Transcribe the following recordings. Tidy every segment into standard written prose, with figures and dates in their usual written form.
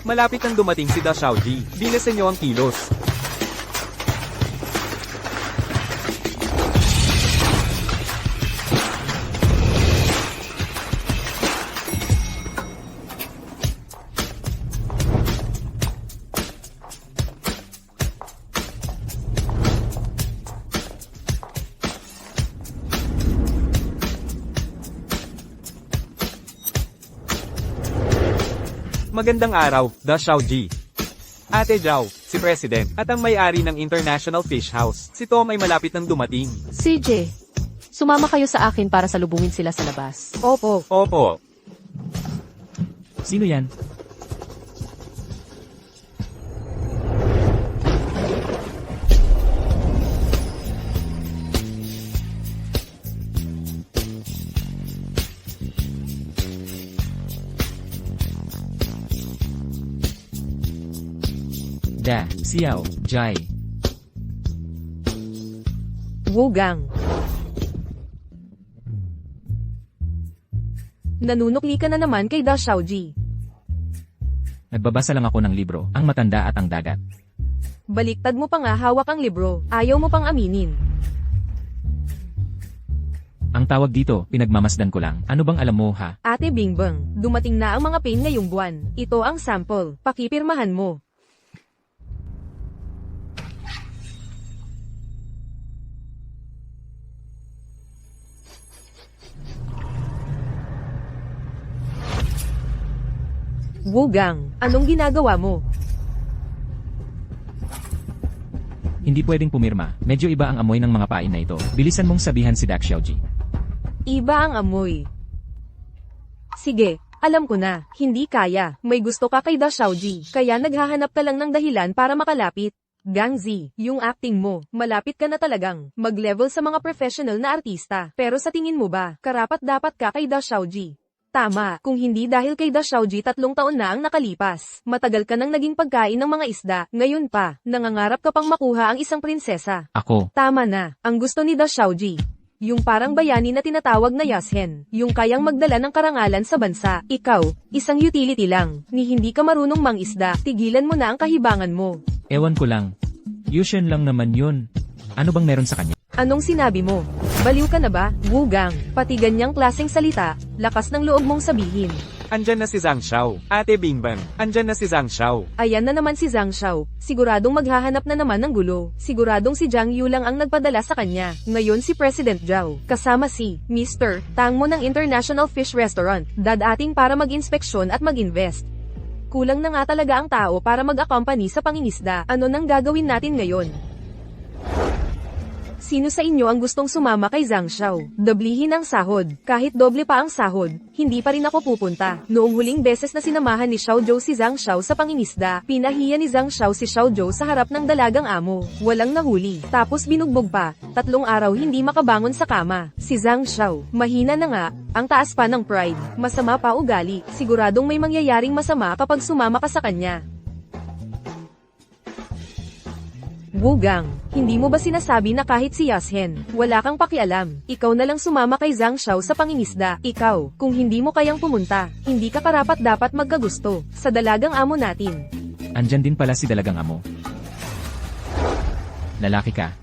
Malapit nang dumating si Da Xiaoji. Bilisan niyo ang kilos. Magandang araw, Da Xiaoji. Ate Zhao, si President, at ang may-ari ng International Fish House. Si Tom ay malapit nang dumating. CJ, sumama kayo sa akin para salubungin sila sa labas. Opo. Opo. Sino yan? Da, Xiao, Jai. Wugang. Nanunukli ka na naman kay Da Xiaoji. Nagbabasa lang ako ng libro, Ang Matanda at ang Dagat. Baliktad mo pa nga hawak ang libro, ayaw mo pang aminin. Ang tawag dito, pinagmamasdan ko lang. Ano bang alam mo ha? Ate Bingbang, dumating na ang mga pain ngayong buwan. Ito ang sample, pakipirmahan mo. Wugang, anong ginagawa mo? Hindi pwedeng pumirma. Medyo iba ang amoy ng mga pain na ito. Bilisan mong sabihan si Da Xiaoji. Iba ang amoy. Sige, alam ko na, hindi kaya. May gusto ka kay Da Xiaoji, kaya naghahanap ka lang ng dahilan para makalapit. Gangzi, yung acting mo, malapit ka na talagang mag-level sa mga professional na artista. Pero sa tingin mo ba, karapat-dapat ka kay Da Xiaoji? Tama, kung hindi dahil kay Da Xiaoji 3 taon na ang nakalipas. Matagal ka nang naging pagkain ng mga isda, ngayon pa, nangangarap ka pang makuha ang isang prinsesa. Ako. Tama na, ang gusto ni Da Xiaoji. Yung parang bayani na tinatawag na yashen, yung kayang magdala ng karangalan sa bansa. Ikaw, isang utility lang, ni hindi ka marunong mangisda, tigilan mo na ang kahibangan mo. Ewan ko lang. Yushen lang naman yun. Ano bang meron sa kanya? Anong sinabi mo? Baliw ka na ba, Wugang? Pati ganyang klaseng salita, lakas ng loob mong sabihin. Andyan na si Zhang Xiao. Ate Bingbang, andyan na si Zhang Xiao. Ayan na naman si Zhang Xiao, siguradong maghahanap na naman ng gulo. Siguradong si Zhang Yu lang ang nagpadala sa kanya. Ngayon si President Zhao, kasama si Mr. Tang mo ng International Fish Restaurant, dadating para mag-inspeksyon at mag-invest. Kulang na nga talaga ang tao para mag-accompany sa pangingisda. Ano nang gagawin natin ngayon? Sino sa inyo ang gustong sumama kay Zhang Xiao? Doblihin ang sahod. Kahit doble pa ang sahod, hindi pa rin ako pupunta. Noong huling beses na sinamahan ni Xiao Zhou si Zhang Xiao sa pangingisda, pinahiya ni Zhang Xiao si Xiao Zhou sa harap ng dalagang amo. Walang nahuli. Tapos binugbog pa. 3 araw hindi makabangon sa kama. Si Zhang Xiao, mahina na nga, ang taas pa ng pride. Masama pa ugali. Siguradong may mangyayaring masama kapag sumama ka sa kanya. Wugang, hindi mo ba sinasabi na kahit si Yashen, wala kang pakialam, ikaw na lang sumama kay Zhang Xiao sa pangingisda. Ikaw, kung hindi mo kayang pumunta, hindi ka karapat dapat magkagusto sa dalagang amo natin. Andyan din pala si dalagang amo. Lalaki ka.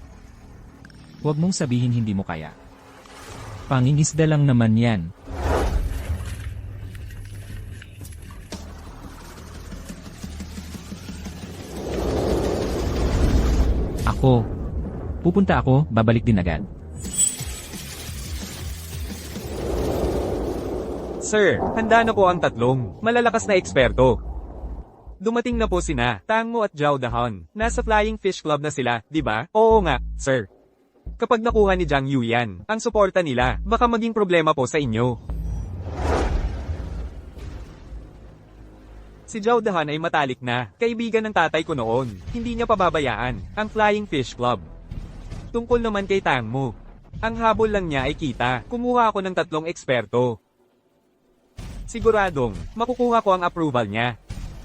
Huwag mong sabihin hindi mo kaya. Pangingisda lang naman yan. Ako. Pupunta ako, babalik din agad. Sir, handa na po ang 3 malalakas na eksperto. Dumating na po sina Tang Mo at Zhao Dahan. Nasa Flying Fish Club na sila, di ba? Oo nga, sir. Kapag nakuha ni Zhang Yu yan, ang suporta nila, baka maging problema po sa inyo. Si Zhao Dahan ay matalik na, kaibigan ng tatay ko noon, hindi niya pababayaan, ang Flying Fish Club. Tungkol naman kay Tang Mo, ang habol lang niya ay kita, kumuha ako ng 3 eksperto. Siguradong, makukuha ko ang approval niya.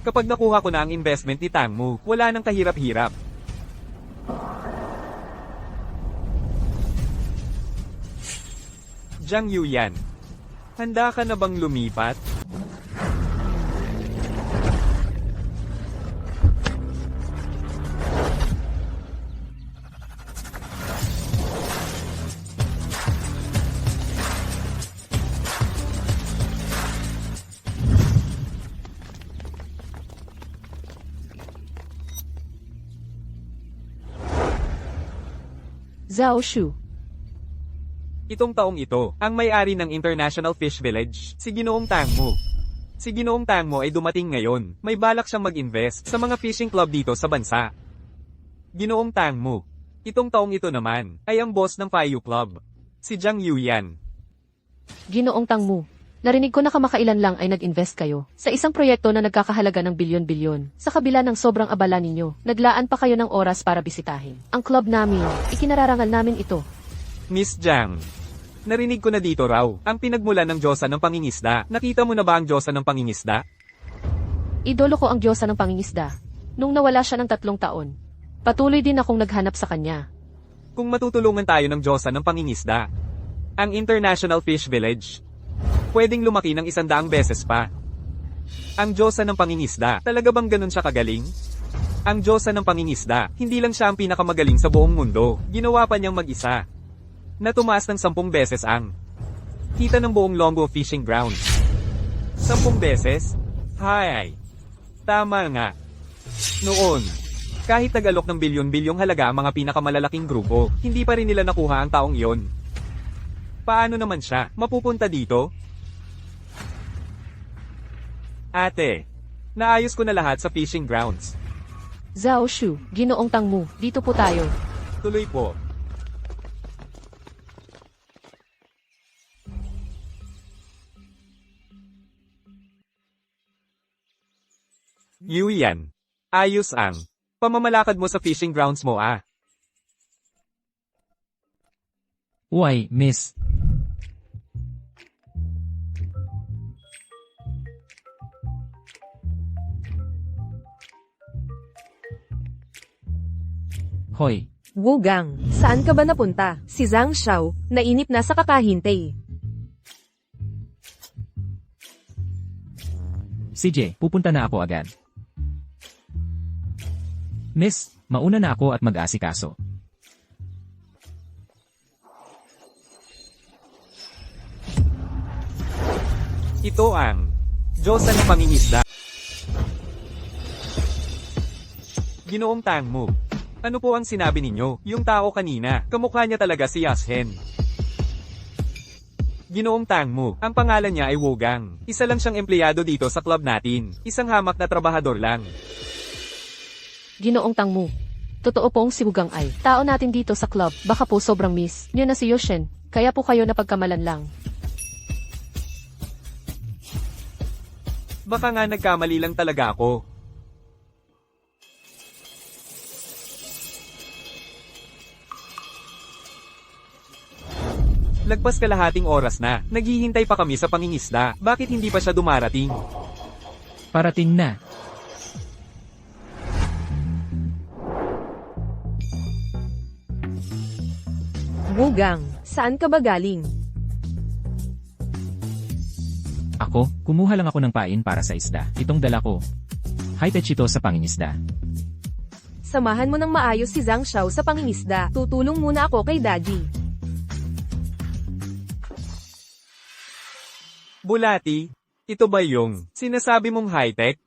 Kapag nakuha ko na ang investment ni Tang Mo, wala nang kahirap-hirap. Zhang Yu yan. Handa ka na bang lumipat? Zhao Shu. Itong taong ito, ang may-ari ng International Fish Village, si Ginoong Tangmo. Si Ginoong Tangmo ay dumating ngayon, may balak siyang mag-invest sa mga fishing club dito sa bansa. Ginoong Tangmo. Itong taong ito naman, ay ang boss ng Paiyu Club, si Jiang Yuyan. Ginoong Tangmu. Narinig ko na kamakailan lang ay nag-invest kayo sa isang proyekto na nagkakahalaga ng bilyon-bilyon. Sa kabila ng sobrang abala ninyo, naglaan pa kayo ng oras para bisitahin ang club namin. Ikinararangal namin ito. Miss Jiang. Narinig ko na dito raw, ang pinagmulan ng Diyosa ng Pangingisda. Nakita mo na ba ang Diyosa ng Pangingisda? Idolo ko ang Diyosa ng Pangingisda. Nung nawala siya ng 3 taon, patuloy din akong naghanap sa kanya. Kung matutulungan tayo ng Diyosa ng Pangingisda, ang International Fish Village, pwedeng lumaki ng 100 beses pa. Ang Diyosa ng Pangingisda, talaga bang ganun siya kagaling? Ang Diyosa ng Pangingisda, hindi lang siya ang pinakamagaling sa buong mundo, ginawa pa niyang mag-isa. Na tumaas ng 10 beses ang kita ng buong Longbo Fishing Grounds. 10 beses? Hay! Tama nga. Noon, kahit nag-alok ng bilyon-bilyong halaga ang mga pinakamalalaking grupo, hindi pa rin nila nakuha ang taong iyon. Paano naman siya mapupunta dito? Ate, naayos ko na lahat sa fishing grounds. Zhao Shu, Ginoong Tangmu, dito po tayo. Tuloy po. Yuyan. Ayos ang pamamalakad mo sa fishing grounds mo ah. Uy, miss. Hoy, Wugang, saan ka ba napunta? Si Zhang Xiao, nainip na sa kakahintay. CJ, pupunta na ako agad. Miss, mauna na ako at mag-asikaso. Ito ang Diyosa ng Pangingisda. Ginoong Tangmo. Ano po ang sinabi ninyo? Yung tao kanina, kamukha niya talaga si Yashen. Ginoong Tangmo, ang pangalan niya ay Wogang. Isa lang siyang empleyado dito sa club natin. Isang hamak na trabahador lang. Ginoong Tangmu. Totoo pong si Wugang ay tao natin dito sa club. Baka po sobrang miss niyo na si Yoshin. Kaya po kayo napagkamalan lang. Baka nga nagkamali lang talaga ako. Lagpas kalahating oras na, naghihintay pa kami sa pangingisda. Bakit hindi pa siya dumarating? Parating na. Wugang, saan ka ba galing? Ako, kumuha lang ako ng pain para sa isda. Itong dala ko. High-tech ito sa pangingisda. Samahan mo ng maayos si Zhang Xiao sa pangingisda. Tutulong muna ako kay Daddy. Bulati, ito ba yung sinasabi mong high-tech?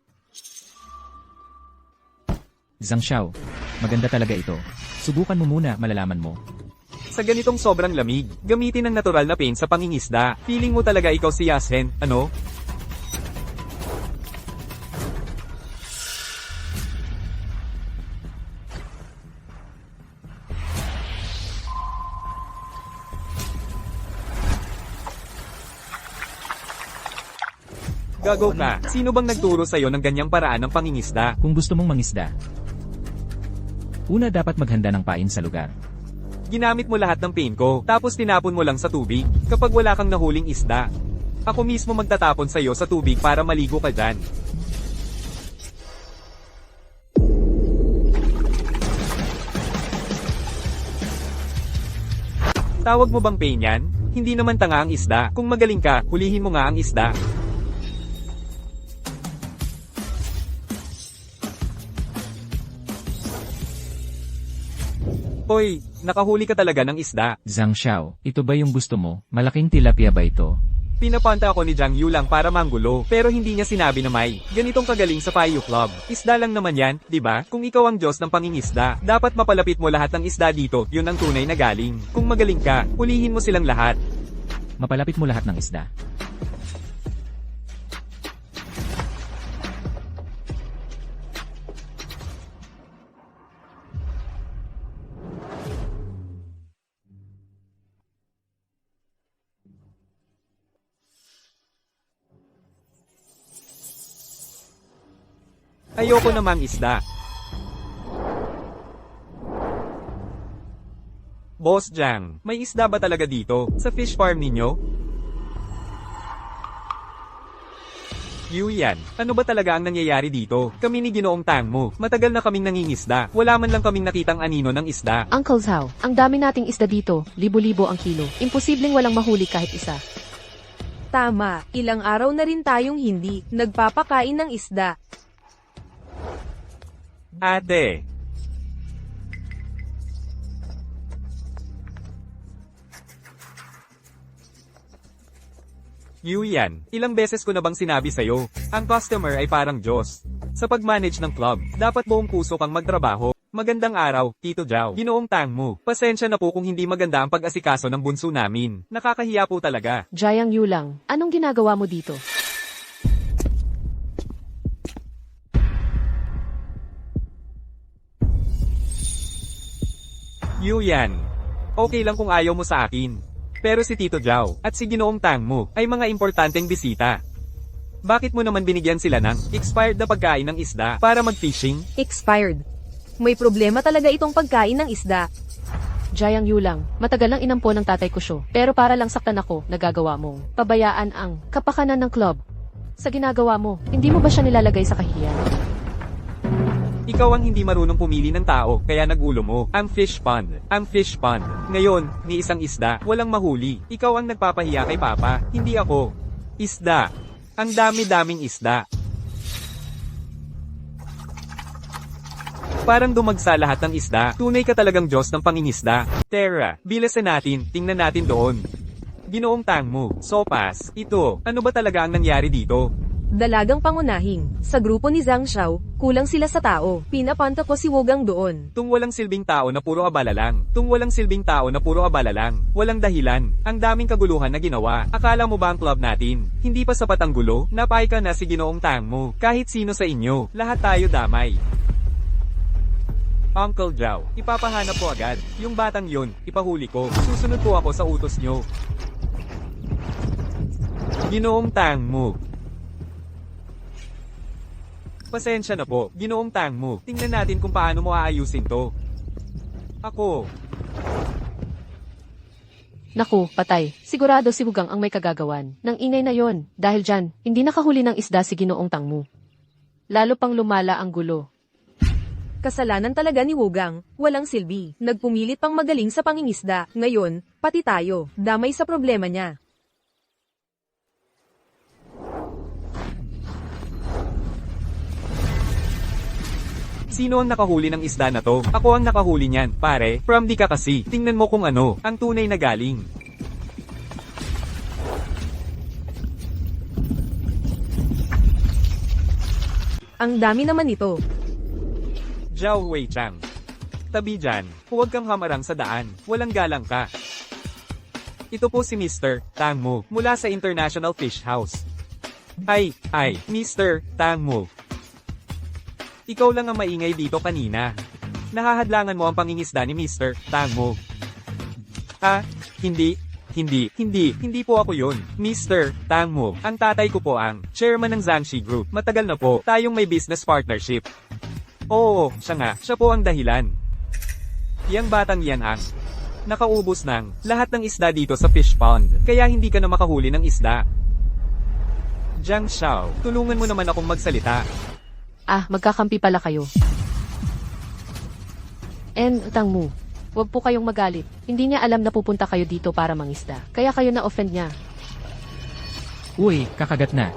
Zhang Xiao, maganda talaga ito. Subukan mo muna, malalaman mo. Sa ganitong sobrang lamig, gamitin ang natural na paint sa pangingisda. Feeling mo talaga ikaw si Yashen, ano? Gago ka. Sino bang nagturo sa'yo ng ganyang paraan ng pangingisda? Kung gusto mong mangisda, una dapat maghanda ng pain sa lugar. Ginamit mo lahat ng paint ko, tapos tinapon mo lang sa tubig. Kapag wala kang nahuling isda, ako mismo magtatapon sa'yo sa tubig para maligo ka dyan. Tawag mo bang pain yan? Hindi naman tanga ang isda. Kung magaling ka, hulihin mo nga ang isda. Hoy, nakahuli ka talaga ng isda. Zhang Xiao, ito ba yung gusto mo? Malaking tilapia ba ito? Pinapunta ako ni Jiang Yu lang para manggulo, pero hindi niya sinabi na may ganitong kagaling sa Payu Club. Isda lang naman yan, di ba? Kung ikaw ang Diyos ng pangingisda, dapat mapalapit mo lahat ng isda dito, yun ang tunay na galing. Kung magaling ka, hulihin mo silang lahat. Mapalapit mo lahat ng isda. Ayoko namang isda. Boss Jiang, may isda ba talaga dito, sa fish farm ninyo? Yuyan, ano ba talaga ang nangyayari dito? Kami ni Ginoong Tang mo, matagal na kaming nangingisda, wala man lang kaming nakitang anino ng isda. Uncle Zhao, ang dami nating isda dito, libo-libo ang kilo. Imposibleng walang mahuli kahit isa. Tama, ilang araw na rin tayong hindi nagpapakain ng isda. Ate. Yuyan, ilang beses ko na bang sinabi sa'yo, ang customer ay parang Diyos. Sa pag-manage ng club, dapat buong puso kang magtrabaho. Magandang araw, Tito Zhao. Ginoong Tang mo. Pasensya na po kung hindi maganda ang pag-asikaso ng bunso namin. Nakakahiya po talaga. Jiang Yu lang, anong ginagawa mo dito? Yuyan. Okay lang kung ayaw mo sa akin. Pero si Tito Zhao at si Ginoong Tang mo ay mga importanteng bisita. Bakit mo naman binigyan sila ng expired na pagkain ng isda para mag-fishing? Expired. May problema talaga itong pagkain ng isda. Jiang Yu lang, matagal lang inampo ng tatay ko siya. Pero para lang saktan ako, nagagawa mong pabayaan ang kapakanan ng club. Sa ginagawa mo, hindi mo ba siya nilalagay sa kahihiyan? Ikaw ang hindi marunong pumili ng tao, kaya nagulo mo. Ang fish pond. Ang fish pond. Ngayon, ni isang isda, walang mahuli. Ikaw ang nagpapahiya kay Papa, hindi ako. Isda. Ang dami-daming isda. Parang dumagsa lahat ng isda. Tunay ka talagang Diyos ng pangingisda. Tara, bilasan natin, tingnan natin doon. Ginoong Tang mo, sopas, ito, ano ba talaga ang nangyari dito? Dalagang pangunahing, sa grupo ni Zhang Xiao, kulang sila sa tao. Pinapanta ko si Wogang doon. Tung walang silbing tao na puro abala lang. Tung walang silbing tao na puro abala lang. Walang dahilan. Ang daming kaguluhan na ginawa. Akala mo ba ang club natin? Hindi pa sapat ang gulo? Napay ka na si Ginoong Tang mo. Kahit sino sa inyo. Lahat tayo damay. Uncle Zhao, ipapahanap ko agad. Yung batang yun, ipahuli ko. Susunod po ako sa utos nyo. Ginoong Tang mo. Pasensya na po, Ginoong Tang mo. Tingnan natin kung paano mo aayusin to. Ako. Naku, patay. Sigurado si Wugang ang may kagagawan. Nang ingay na yon, dahil dyan, hindi nakahuli ng isda si Ginoong Tang mo. Lalo pang lumala ang gulo. Kasalanan talaga ni Wogang, walang silbi. Nagpumilit pang magaling sa pangingisda. Ngayon, pati tayo, damay sa problema niya. Sino ang nakahuli ng isda na to? Ako ang nakahuli niyan, pare. From di ka kasi. Tingnan mo kung ano, ang tunay na galing. Ang dami naman ito. Zhao Weichang. Tabi dyan, huwag kang hamarang sa daan. Walang galang ka. Ito po si Mr. Tang Mo, mula sa International Fish House. Ay, Mr. Tang Mo. Ikaw lang ang maingay dito kanina. Nahahadlangan mo ang pangingisda ni Mr. Tang mo. Ha? Hindi po ako yun. Mr. Tang mo. Ang tatay ko po ang chairman ng Zhangxi Group. Matagal na po tayong may business partnership. Oo, siya nga. Siya po ang dahilan. Yang batang yan ang nakaubos ng lahat ng isda dito sa fish pond. Kaya hindi ka na makahuli ng isda. Jiang Xiao, tulungan mo naman akong magsalita. Ah, magkakampi pala kayo. Tang mo, wag po kayong magalit. Hindi niya alam na pupunta kayo dito para mangisda. Kaya kayo na-offend niya. Uy, kakagat na.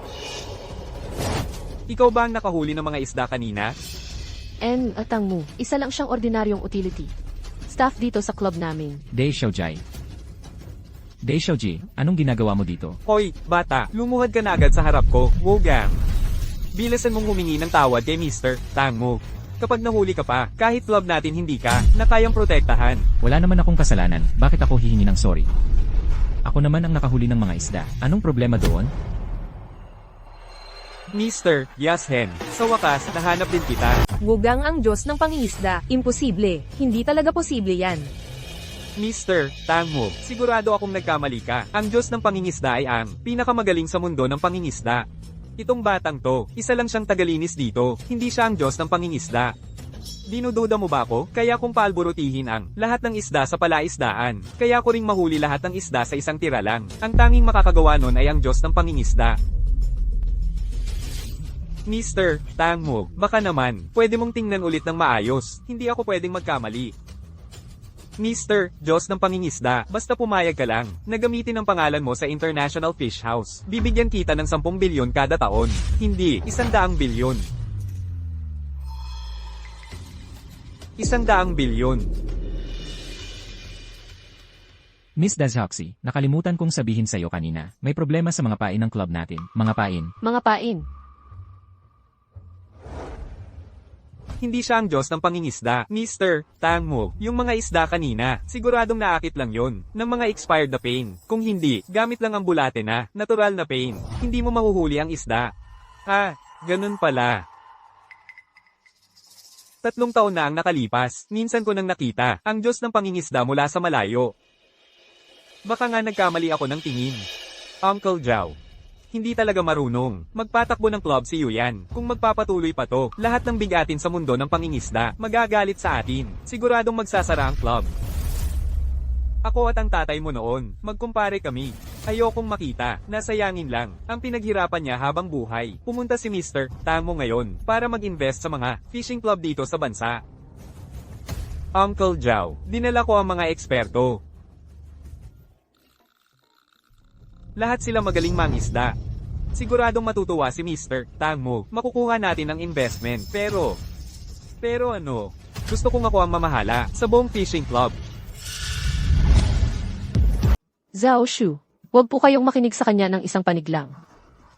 Ikaw ba ang nakahuli ng mga isda kanina? Tang mo, isa lang siyang ordinaryong utility. Staff dito sa club namin. Dei Xiaojai. Dai Xiaoji, anong ginagawa mo dito? Hoy, bata, lumuhad ka na agad sa harap ko, Wogang. Bilasan mong humingi ng tawad kay Mr. Tang Mo. Kapag nahuli ka pa, kahit club natin hindi ka, na kayang protektahan. Wala naman akong kasalanan, bakit ako hihingi ng sorry? Ako naman ang nakahuli ng mga isda. Anong problema doon? Mr. Yashen, sa wakas, nahanap din kita. Wugang ang Diyos ng pangingisda. Imposible. Hindi talaga posible yan. Mr. Tang Mo, sigurado akong nagkamali ka. Ang Diyos ng pangingisda ay ang pinakamagaling sa mundo ng pangingisda. Itong batang to, isa lang siyang tagalinis dito, hindi siya ang Diyos ng pangingisda. Dinududa mo ba ako? Kaya kung paalborutihin ang lahat ng isda sa palaisdaan, kaya ko ring mahuli lahat ng isda sa isang tira lang. Ang tanging makakagawa nun ay ang Diyos ng pangingisda. Mr. Tang Mo, baka naman, pwede mong tingnan ulit ng maayos, hindi ako pwedeng magkamali. Mr. Diyos ng pangingisda, basta pumayag ka lang, na gamitin ang pangalan mo sa International Fish House. Bibigyan kita ng 10 bilyon kada taon, hindi 100 bilyon. 100 bilyon. Miss Dazoxy, nakalimutan kong sabihin sa'yo kanina, may problema sa mga pain ng club natin. Mga pain. Mga pain. Hindi siya ang Diyos ng pangingisda. Mr. Tang Mo, yung mga isda kanina, siguradong naakit lang yon ng mga expired na pain. Kung hindi, gamit lang ang bulate na, natural na pain. Hindi mo mahuhuli ang isda. Ah, ganun pala. 3 taon na ang nakalipas, minsan ko nang nakita, ang Diyos ng pangingisda mula sa malayo. Baka nga nagkamali ako ng tingin. Uncle Zhao. Hindi talaga marunong. Magpatakbo ng club si Yuyan. Kung magpapatuloy pa to, lahat ng bigatin sa mundo ng pangingisda, magagalit sa atin. Siguradong magsasara ang club. Ako at ang tatay mo noon, magkumpare kami. Ayokong makita, nasayangin lang. Ang pinaghirapan niya habang buhay. Pumunta si Mr. Tang Mo ngayon, para mag-invest sa mga fishing club dito sa bansa. Uncle Zhao, dinala ko ang mga eksperto. Lahat sila magaling mangisda. Siguradong matutuwa si Mr. Tang Mo. Makukuha natin ang investment. Pero ano? Gusto kong ako ang mamahala sa buong fishing club. Zhao Shu, huwag po kayong makinig sa kanya ng isang panig lang.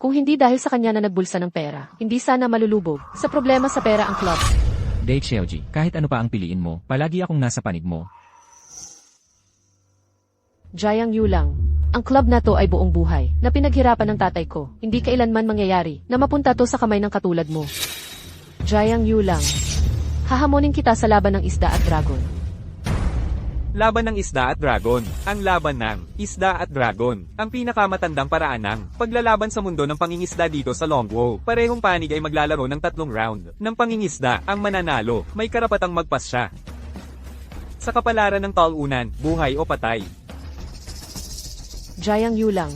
Kung hindi dahil sa kanya na nagbulsa ng pera, hindi sana malulubog sa problema sa pera ang club. Dai Xiaoji, kahit ano pa ang piliin mo, palagi akong nasa panig mo. Jiang Yu lang. Ang club na to ay buong buhay, na pinaghirapan ng tatay ko. Hindi kailanman mangyayari, na mapunta to sa kamay ng katulad mo. Jiang Yu lang. Hahamonin kita sa laban ng isda at dragon. Laban ng isda at dragon. Ang laban ng isda at dragon. Ang pinakamatandang paraan ng paglalaban sa mundo ng pangingisda dito sa Longwo. Parehong panig ay maglalaro ng 3 round. Ng pangingisda, ang mananalo, may karapatang magpas siya. Sa kapalaran ng talunan, buhay o patay. Jiang Yu lang.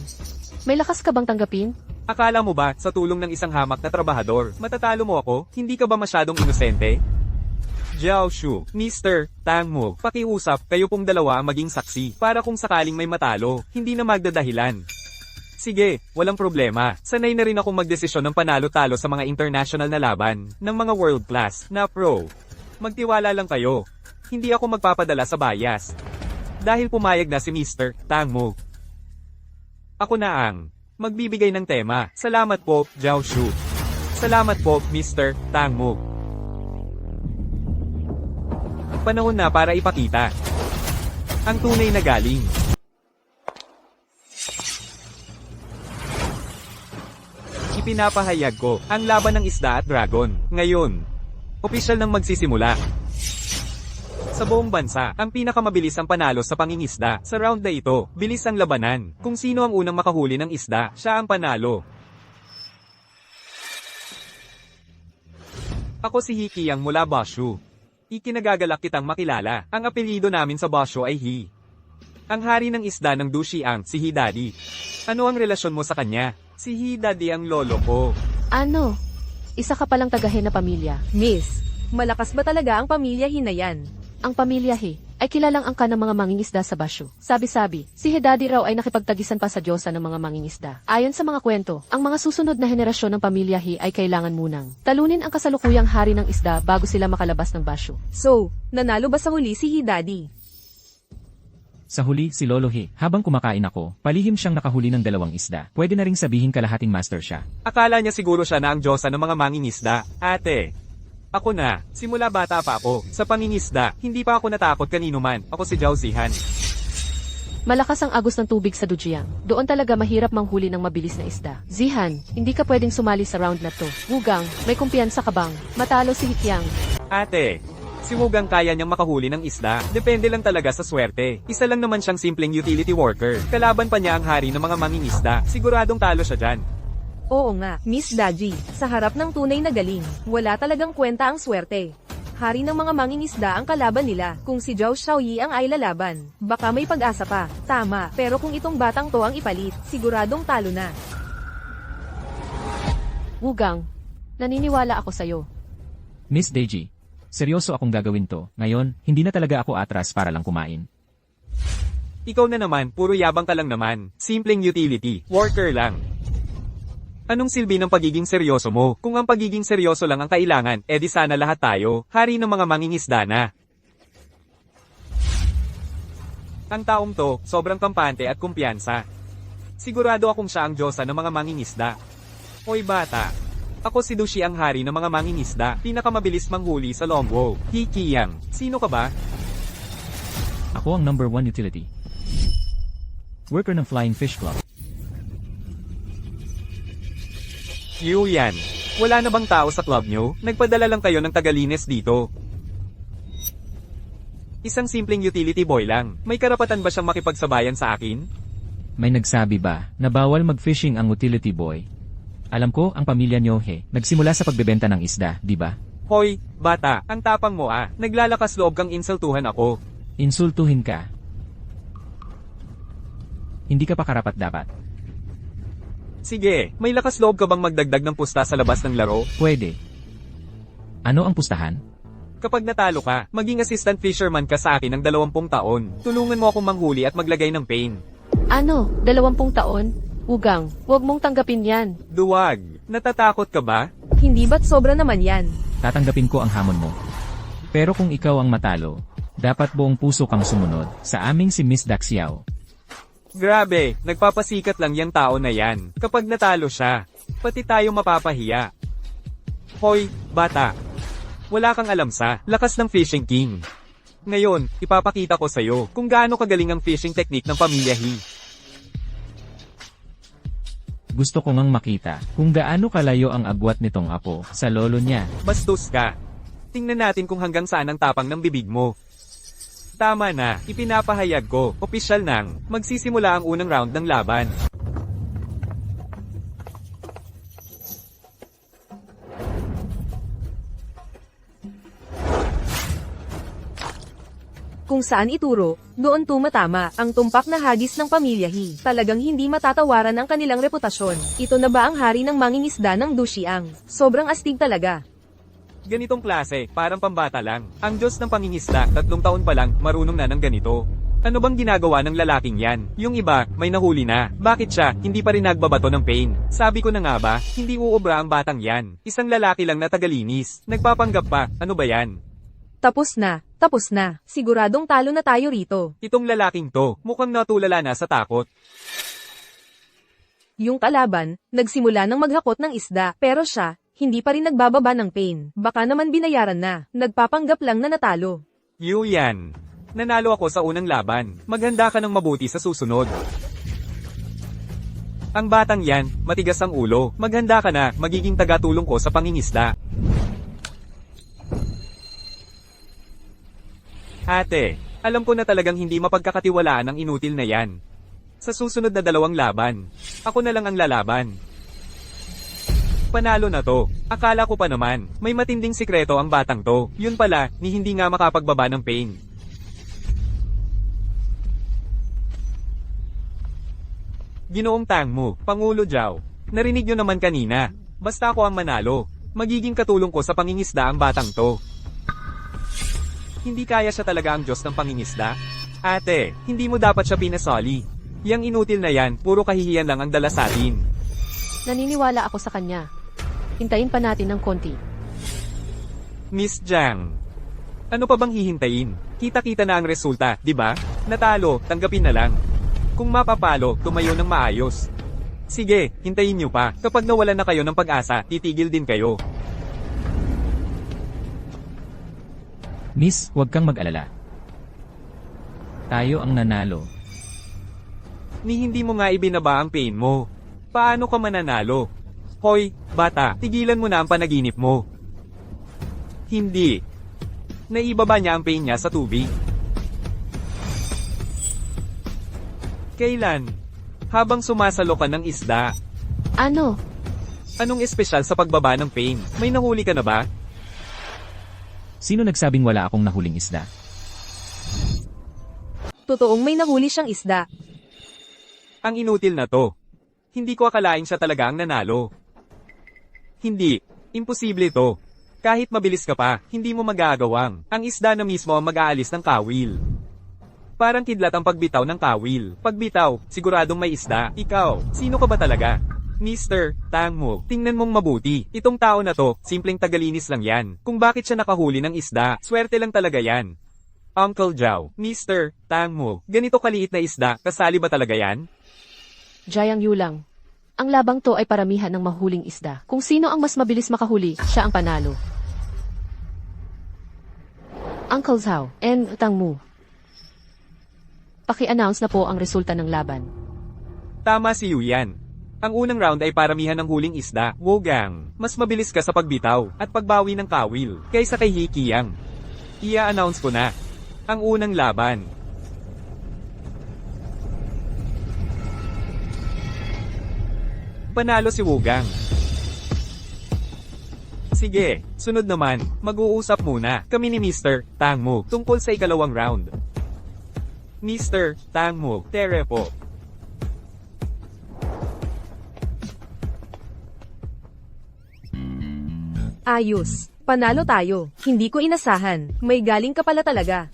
May lakas ka bang tanggapin? Akala mo ba, sa tulong ng isang hamak na trabahador, matatalo mo ako? Hindi ka ba masyadong inosente? Zhao Shu, Mr. Tang Mo, pakiusap, kayo pong dalawa ang maging saksi, para kung sakaling may matalo, hindi na magdadahilan. Sige, walang problema. Sanay na rin akong magdesisyon ng panalo-talo sa mga international na laban, ng mga world class, na pro. Magtiwala lang kayo. Hindi ako magpapadala sa bias. Dahil pumayag na si Mr. Tang Mo. Ako na ang magbibigay ng tema. Salamat po, Zhao Shu. Salamat po, Mr. Tang Mo. Panahon na para ipakita ang tunay na galing. Ipinapahayag ko ang laban ng isda at dragon. Ngayon, opisyal nang magsisimula. Sa buong bansa, ang pinakamabilis ang panalo sa pangingisda. Sa round na ito, bilis ang labanan. Kung sino ang unang makahuli ng isda, siya ang panalo. Ako si Hikiyang mula Bashu. Ikinagagalak kitang makilala. Ang apelyido namin sa Bashu ay He. Ang hari ng isda ng Dushiang, si Hidadi. Ano ang relasyon mo sa kanya? Si Hidadi ang lolo ko. Ano? Isa ka palang tagahin na pamilya. Miss, malakas ba talaga ang pamilya Hinayan? Ang pamilya He ay kilalang angka ng mga mangingisda sa Bashu. Sabi-sabi, si Hidadi raw ay nakipagtagisan pa sa Diyosa ng mga mangingisda. Ayon sa mga kwento, ang mga susunod na henerasyon ng pamilya He ay kailangan munang talunin ang kasalukuyang hari ng isda bago sila makalabas ng Bashu. So, nanalo ba sa huli si Hidadi? Sa huli, si Lolo He, habang kumakain ako, palihim siyang nakahuli ng 2 isda. Pwede na ring sabihin kalahating master siya. Akala niya siguro siya na ang diyosa ng mga mangingisda. Ate, ako na. Simula bata pa ako. Sa pangingisda, hindi pa ako natakot kanino man. Ako si Zhao Zihan. Malakas ang agos ng tubig sa Dujiang. Doon talaga mahirap manghuli ng mabilis na isda. Zihan, hindi ka pwedeng sumali sa round na to. Wugang, may kumpiyansa ka bang? Matalo si Hikyang. Ate, si Wugang kaya niyang makahuli ng isda. Depende lang talaga sa swerte. Isa lang naman siyang simpleng utility worker. Kalaban pa niya ang hari ng mga mangingisda. Siguradong talo siya dyan. Oo nga, Miss Daji, sa harap ng tunay na galing, wala talagang kwenta ang swerte. Hari ng mga mangingisda ang kalaban nila. Kung si Zhao Xiaoyi ang ay lalaban, baka may pag-asa pa. Tama, pero kung itong batang to ang ipalit, siguradong talo na. Wugang, naniniwala ako sa'yo. Miss Deji, seryoso akong gagawin to. Ngayon, hindi na talaga ako atras para lang kumain. Ikaw na naman, puro yabang ka lang naman. Simpleng utility, worker lang. Anong silbi ng pagiging seryoso mo? Kung ang pagiging seryoso lang ang kailangan, edi sana lahat tayo, hari ng mga mangingisda na. Ang taong to, sobrang kampante at kumpiyansa. Sigurado akong siya ang diyosa ng mga mangingisda. Hoy bata, ako si Dushi ang hari ng mga mangingisda, pinakamabilis manghuli sa Longwo. Hikiyang, sino ka ba? Ako ang number 1 utility. Worker ng Flying Fish Club. Yuyan, wala na bang tao sa club nyo? Nagpadala lang kayo ng tagalines dito. Isang simpleng utility boy lang. May karapatan ba siyang makipagsabayan sa akin? May nagsabi ba na bawal mag-fishing ang utility boy? Alam ko, ang pamilya nyo, He, nagsimula sa pagbebenta ng isda, di ba? Hoy, bata, ang tapang mo ah. Naglalakas loob kang insultuhan ako. Insultuhin ka. Hindi ka pa karapat-dapat. Sige, may lakas loob ka bang magdagdag ng pusta sa labas ng laro? Pwede. Ano ang pustahan? Kapag natalo ka, maging assistant fisherman ka sa akin ng 20 taon. Tulungan mo akong manghuli at maglagay ng pain. Ano, 20 taon? Wugang, huwag mong tanggapin yan. Duwag, natatakot ka ba? Hindi ba't sobra naman yan? Tatanggapin ko ang hamon mo. Pero kung ikaw ang matalo, dapat buong puso kang sumunod sa aming si Miss Daxiao. Grabe, nagpapasikat lang yang tao na yan. Kapag natalo siya, pati tayo mapapahiya. Hoy, bata. Wala kang alam sa lakas ng Fishing King. Ngayon, ipapakita ko sa'yo kung gaano kagaling ang fishing technique ng pamilya He. Gusto ko ngang makita kung gaano kalayo ang agwat nitong apo sa lolo niya. Bastos ka. Tingnan natin kung hanggang saan ang tapang ng bibig mo. Tama na, ipinapahayag ko, opisyal nang, magsisimula ang unang round ng laban. Kung saan ituro, doon tumatama ang tumpak na hagis ng pamilya He. Talagang hindi matatawaran ang kanilang reputasyon. Ito na ba ang hari ng mangingisda ng Duxiang? Sobrang astig talaga. Ganitong klase, parang pambata lang. Ang Diyos ng pangingisda, 3 taon pa lang, marunong na ng ganito. Ano bang ginagawa ng lalaking yan? Yung iba, may nahuli na. Bakit siya, hindi pa rin nagbabato ng pain? Sabi ko na nga ba, hindi uubra ang batang yan. Isang lalaki lang na tagalinis. Nagpapanggap pa, ano ba yan? Tapos na, tapos na. Siguradong talo na tayo rito. Itong lalaking to, mukhang natulala na sa takot. Yung kalaban, nagsimula ng maghakot ng isda, pero siya, hindi pa rin nagbababa ng pain. Baka naman binayaran na, nagpapanggap lang na natalo. Yuyan. Nanalo ako sa unang laban. Maghanda ka ng mabuti sa susunod. Ang batang yan, matigas ang ulo. Maghanda ka na, magiging tagatulong ko sa pangingisda. Ate, alam ko na talagang hindi mapagkakatiwalaan ang inutil na yan. Sa susunod na 2 laban, ako na lang ang lalaban. Panalo na to. Akala ko pa naman, may matinding sikreto ang batang to. Yun pala, ni hindi nga makapagbaba ng pain. Ginoong Tangmu, Pangulo Zhao. Narinig nyo naman kanina. Basta ako ang manalo. Magiging katulong ko sa pangingisda ang batang to. Hindi kaya siya talaga ang Diyos ng pangingisda? Ate, hindi mo dapat siya pinasoli. Yang inutil na yan, puro kahihiyan lang ang dala sa atin. Naniniwala ako sa kanya. Hintayin pa natin ng konti. Miss Jiang, Ano pa bang hihintayin? Kita-kita na ang resulta, di ba? Natalo, tanggapin na lang. Kung mapapalo, tumayo ng maayos. Sige, hintayin nyo pa. Kapag nawalan na kayo ng pag-asa, titigil din kayo. Miss, huwag kang mag-alala. Tayo ang nanalo. Ni hindi mo nga ibinaba ang pain mo. Paano ka mananalo? Hoy, bata, tigilan mo na ang panaginip mo. Hindi. Naibaba niya ang pain niya sa tubig. Kailan? Habang sumasalo ka ng isda. Ano? Anong espesyal sa pagbaba ng pain? May nahuli ka na ba? Sino nagsabing wala akong nahuling isda? Totoong may nahuli siyang isda. Ang inutil na to. Hindi ko akalain siya talaga ang nanalo. Hindi. Imposible to. Kahit mabilis ka pa, hindi mo magagawang. Ang isda na mismo ang mag-aalis ng kawil. Parang kidlat ang pagbitaw ng kawil. Pagbitaw, siguradong may isda. Ikaw, sino ka ba talaga? Mr. Tangmo, tingnan mong mabuti. Itong tao na to, simpleng tagalinis lang yan. Kung bakit siya nakahuli ng isda, swerte lang talaga yan. Uncle Jow, Mr. Tangmo, ganito kaliit na isda, kasali ba talaga yan? Jayang Yulang. Ang labang to ay paramihan ng mahuling isda. Kung sino ang mas mabilis makahuli, siya ang panalo. Uncle Zhao, and Tangmu. Paki-announce na po ang resulta ng laban. Tama si Yuyan. Ang unang round ay paramihan ng huling isda, Wogang. Mas mabilis ka sa pagbitaw at pagbawi ng kawil kaysa kay Hikiyang. Ia-announce ko na. Ang unang laban. Panalo si Wogang. Sige, sunod naman, mag-uusap muna kami ni Mr. Tangmo tungkol sa ikalawang round. Mr. Tangmo, tere po. Ayos. Panalo tayo. Hindi ko inasahan. May galing ka pala talaga.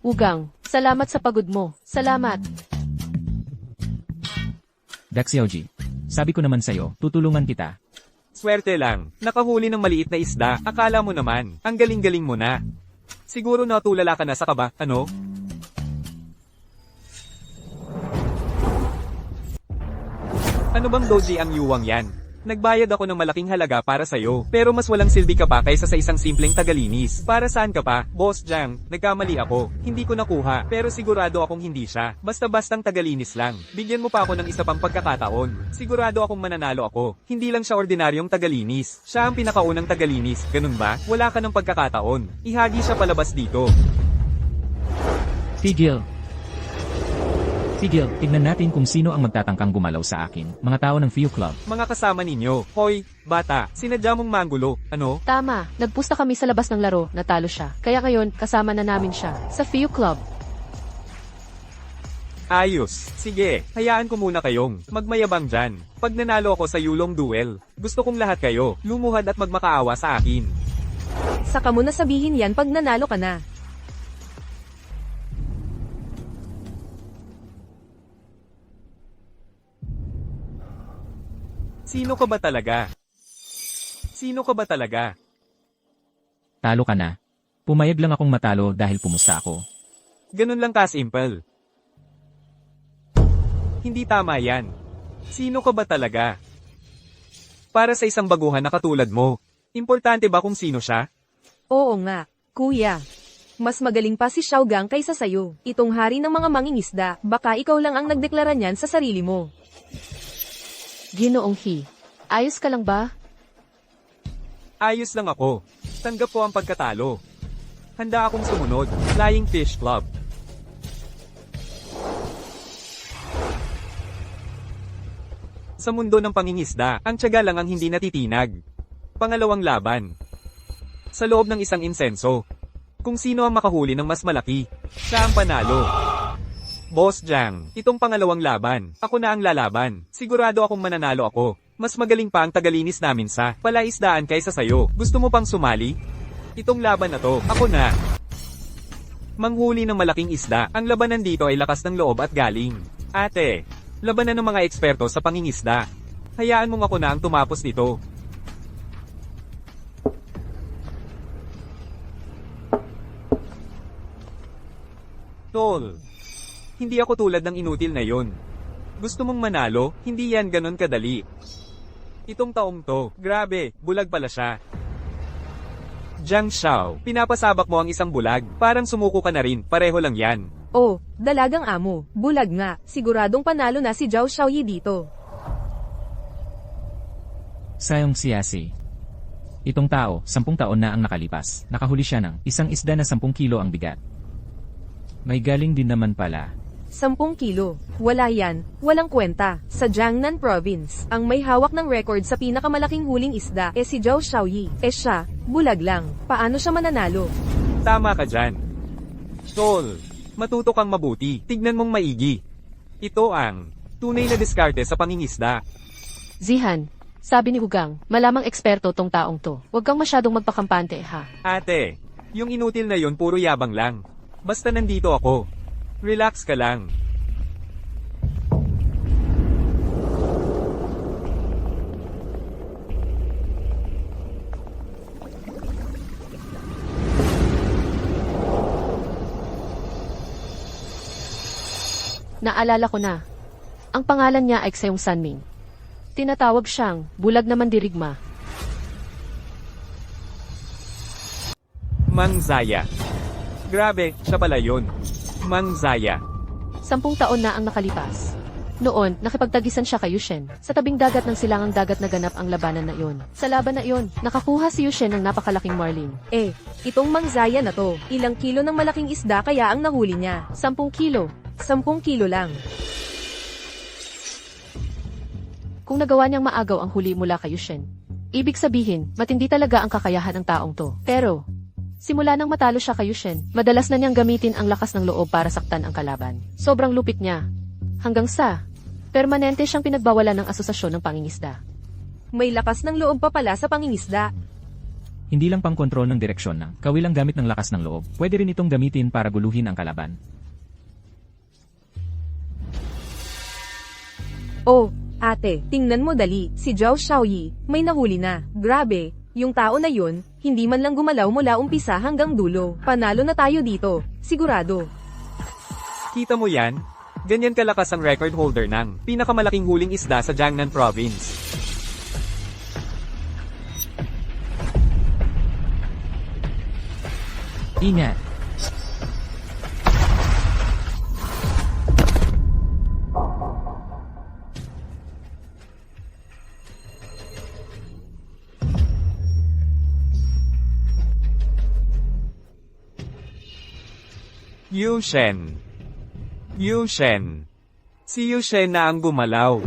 Ugang, salamat sa pagod mo. Salamat. Daxiaoji, sabi ko naman sa'yo, tutulungan kita. Swerte lang, nakahuli ng maliit na isda, akala mo naman, ang galing-galing mo na. Siguro natulala ka na sa kaba, ano? Ano bang doji ang yuwang yan? Nagbayad ako ng malaking halaga para sa'yo, pero mas walang silbi ka pa kaysa sa isang simpleng tagalinis. Para saan ka pa? Boss Jiang, nagkamali ako. Hindi ko nakuha, pero sigurado akong hindi siya. Basta-bastang tagalinis lang. Bigyan mo pa ako ng isa pang pagkakataon. Sigurado akong mananalo ako. Hindi lang siya ordinaryong tagalinis. Siya ang pinakaunang tagalinis, ganun ba? Wala ka ng pagkakataon. Ihagi siya palabas dito. Tigil. Tigil, tignan natin kung sino ang magtatangkang gumalaw sa akin. Mga tao ng Fiu Club. Mga kasama ninyo. Hoy, bata, sinadya mong manggulo. Ano? Tama, nagpusta kami sa labas ng laro, natalo siya. Kaya ngayon, kasama na namin siya. Sa Fiu Club. Ayos. Sige, hayaan ko muna kayong magmayabang dyan. Pag nanalo ako sa Yulong Duel, gusto kong lahat kayo lumuhad at magmakaawa sa akin. Saka mo na sabihin yan pag nanalo ka na. Sino ka ba talaga? Sino ka ba talaga? Talo ka na. Pumayag lang akong matalo dahil pumusta ako. Ganun lang ka-simple. Hindi tama yan. Sino ka ba talaga? Para sa isang baguhan na katulad mo, importante ba kung sino siya? Oo nga, kuya. Mas magaling pa si Xiaogang kaysa sayo. Itong hari ng mga mangingisda, baka ikaw lang ang nagdeklara niyan sa sarili mo. Ginoong He. Ayos ka lang ba? Ayos lang ako. Tanggap ko ang pagkatalo. Handa akong sumunod. Flying Fish Club. Sa mundo ng pangingisda, ang tiyaga lang ang hindi natitinag. Pangalawang laban. Sa loob ng isang insenso. Kung sino ang makahuli ng mas malaki, siya ang panalo. Boss Jiang, itong pangalawang laban, ako na ang lalaban. Sigurado akong mananalo ako. Mas magaling pa ang tagalinis namin sa palaisdaan kaysa sayo. Gusto mo pang sumali? Itong laban na to, ako na. Manghuli ng malaking isda, ang labanan dito ay lakas ng loob at galing. Ate, labanan ng mga eksperto sa pangingisda. Hayaan mong ako na ang tumapos nito. Tol. Hindi ako tulad ng inutil na yon. Gusto mong manalo, hindi yan ganon kadali. Itong taong to, grabe, bulag pala siya. Jiang Xiao, pinapasabak mo ang isang bulag, parang sumuko ka na rin, pareho lang yan. Oh, dalagang amo, bulag nga, siguradong panalo na si Zhao Xiaoyi dito. Sayong siyasi. Itong tao, 10 taon na ang nakalipas. Nakahuli siya ng isang isda na 10 kilo ang bigat. May galing din naman pala. 10 kilo. Wala yan, walang kwenta. Sa Jiangnan Province, ang may hawak ng record sa pinakamalaking huling isda, si Zhao Xiaoyi. Siya, bulag lang. Paano siya mananalo? Tama ka dyan. Tol, matuto kang mabuti, tignan mong maigi. Ito ang tunay na diskarte sa pangingisda. Zihan, sabi ni Wugang, malamang eksperto tong taong to. Huwag kang masyadong magpakampante, ha? Ate, yung inutil na yon puro yabang lang. Basta nandito ako. Relax ka lang. Naalala ko na. Ang pangalan niya ay Xeong Sanming. Tinatawag siyang bulag na mandirigma. Mang Zaya. Grabe, siya pala yun. Mang Zaya. 10 taon na ang nakalipas. Noon, nakipagtagisan siya kay Yushen. Sa tabing dagat ng silangang dagat na ganap ang labanan na iyon. Sa laban na iyon, nakakuha si Yushen ng napakalaking marlin. Itong mangzaya na to, ilang kilo ng malaking isda kaya ang nahuli niya? 10 kilo. 10 kilo lang. Kung nagawa niyang maagaw ang huli mula kay Yushen, ibig sabihin, matindi talaga ang kakayahan ng taong to. Pero, simula nang matalo siya kay Yushen, madalas na niyang gamitin ang lakas ng loob para saktan ang kalaban. Sobrang lupit niya. Hanggang sa, permanente siyang pinagbawalan ng asosasyon ng pangingisda. May lakas ng loob pa pala sa pangingisda. Hindi lang pang-kontrol ng direksyon ng kawilang gamit ng lakas ng loob. Pwede rin itong gamitin para guluhin ang kalaban. Oh, ate, tingnan mo dali, si Zhao Xiaoyi, may nahuli na. Grabe, yung tao na yun, hindi man lang gumalaw mula umpisa hanggang dulo. Panalo na tayo dito, sigurado. Kita mo yan? Ganyan kalakas ang record holder ng pinakamalaking huling isda sa Jiangnan Province. Ingat! Yushen. Yushen. Si Yushen na ang gumalaw.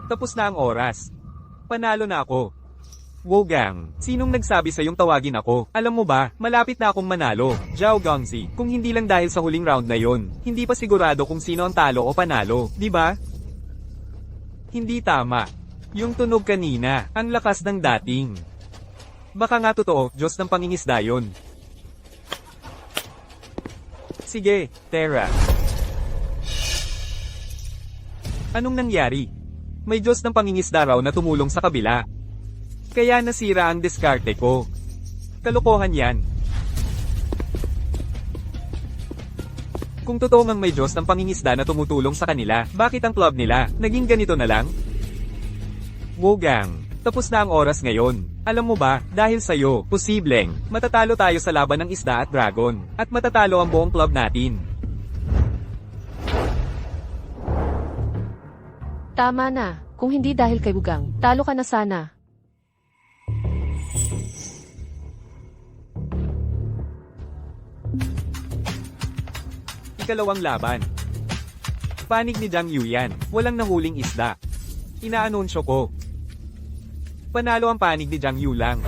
Tapos na ang oras. Panalo na ako. Wogang, sinong nagsabi sa yung tawagin ako? Alam mo ba, malapit na akong manalo. Zhao Gongzi, kung hindi lang dahil sa huling round na yon, hindi pa sigurado kung sino ang talo o panalo, di ba? Hindi tama. Yung tunog kanina, ang lakas ng dating. Baka nga totoo, Diyos ng pangingisda yon. Sige, Terra. Anong nangyari? May Diyos ng pangingisda raw na tumulong sa kabila. Kaya nasira ang diskarte ko. Kalokohan yan. Kung totoo ngang may Diyos ng pangingisda na tumutulong sa kanila, bakit ang club nila naging ganito na lang? Wogang, tapos na ang oras ngayon. Alam mo ba, dahil sa'yo, posibleng, matatalo tayo sa laban ng isda at dragon, at matatalo ang buong club natin. Tama na, kung hindi dahil kay Wugang, talo ka na sana. Ikalawang laban. Panig ni Jiang Yu yan, walang nahuling isda. Inaanunsyo ko. Panalo ang panig ni Jiang Yu lang.